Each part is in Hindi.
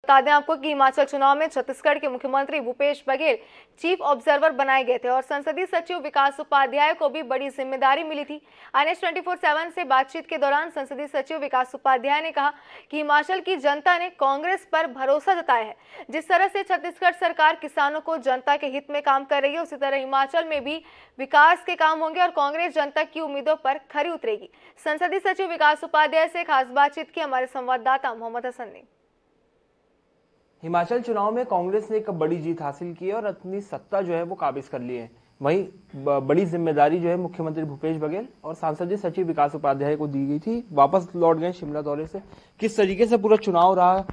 बता दें आपको कि हिमाचल चुनाव में छत्तीसगढ़ के मुख्यमंत्री भूपेश बघेल चीफ ऑब्जर्वर बनाए गए थे और संसदीय सचिव विकास उपाध्याय को भी बड़ी जिम्मेदारी मिली थी। NH 24/7 से बातचीत के दौरान संसदीय सचिव विकास उपाध्याय ने कहा कि हिमाचल की जनता ने कांग्रेस पर भरोसा जताया है। जिस तरह से छत्तीसगढ़ सरकार किसानों को जनता के हित में काम कर रही है, उसी तरह हिमाचल में भी विकास के काम होंगे और कांग्रेस जनता की उम्मीदों पर खरी उतरेगी। संसदीय सचिव विकास उपाध्याय से खास बातचीत की हमारे संवाददाता मोहम्मद हसन ने। हिमाचल चुनाव में कांग्रेस ने एक बड़ी जीत हासिल की है और अपनी सत्ता जो है वो काबिज कर ली है। वहीं बड़ी जिम्मेदारी जो है मुख्यमंत्री भूपेश बघेल और संसदीय सचिव विकास उपाध्याय को दी गई थी। वापस लौट गए शिमला दौरे से। किस तरीके से पूरा चुनाव रहा,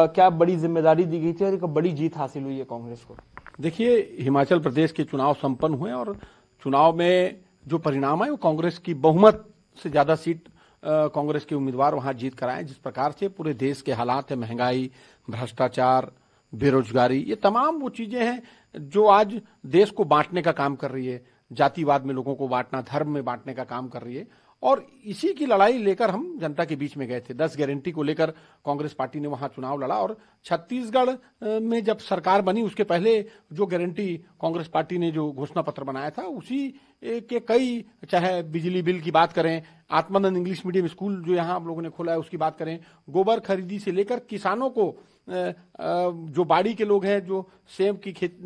क्या बड़ी जिम्मेदारी दी गई थी और एक बड़ी जीत हासिल हुई है कांग्रेस को? देखिए, हिमाचल प्रदेश के चुनाव संपन्न हुए और चुनाव में जो परिणाम है वो कांग्रेस की बहुमत से ज्यादा सीट कांग्रेस के उम्मीदवार वहां जीत कर आए। जिस प्रकार से पूरे देश के हालात है, महंगाई, भ्रष्टाचार, बेरोजगारी, ये तमाम वो चीजें हैं जो आज देश को बांटने का काम कर रही है। जातिवाद में लोगों को बांटना, धर्म में बांटने का काम कर रही है और इसी की लड़ाई लेकर हम जनता के बीच में गए थे। 10 गारंटी को लेकर कांग्रेस पार्टी ने वहां चुनाव लड़ा और छत्तीसगढ़ में जब सरकार बनी उसके पहले जो गारंटी कांग्रेस पार्टी ने जो घोषणा पत्र बनाया था उसी के कई, चाहे बिजली बिल की बात करें, आत्मानंद इंग्लिश मीडियम स्कूल जो यहाँ हम लोगों ने खोला है उसकी बात करें, गोबर खरीदी से लेकर किसानों को, जो बाड़ी के लोग हैं जो सेब की खेत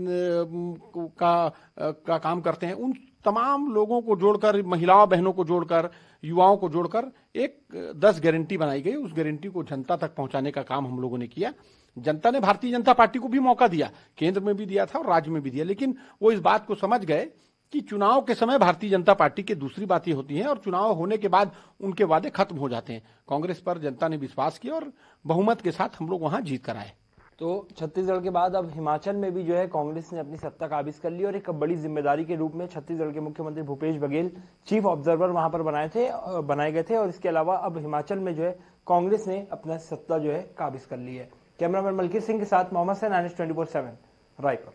का काम करते हैं, उन तमाम लोगों को जोड़कर, महिलाओं बहनों को जोड़कर, युवाओं को जोड़कर एक 10 गारंटी बनाई गई। उस गारंटी को जनता तक पहुंचाने का काम हम लोगों ने किया। जनता ने भारतीय जनता पार्टी को भी मौका दिया, केंद्र में भी दिया था और राज्य में भी दिया, लेकिन वो इस बात को समझ गए कि चुनाव के समय भारतीय जनता पार्टी की दूसरी बातें होती हैं और चुनाव होने के बाद उनके वादे खत्म हो जाते हैं। कांग्रेस पर जनता ने विश्वास किया और बहुमत के साथ हम लोग वहां जीत कर आए। तो छत्तीसगढ़ के बाद अब हिमाचल में भी जो है कांग्रेस ने अपनी सत्ता काबिज कर ली और एक बड़ी जिम्मेदारी के रूप में छत्तीसगढ़ के मुख्यमंत्री भूपेश बघेल चीफ ऑब्जर्वर वहां पर बनाए गए थे और इसके अलावा अब हिमाचल में जो है कांग्रेस ने अपना सत्ता जो है काबिज कर ली है। कैमरामैन मलकीर सिंह के साथ मोहम्मद हसन, NH 24/7 रायपुर।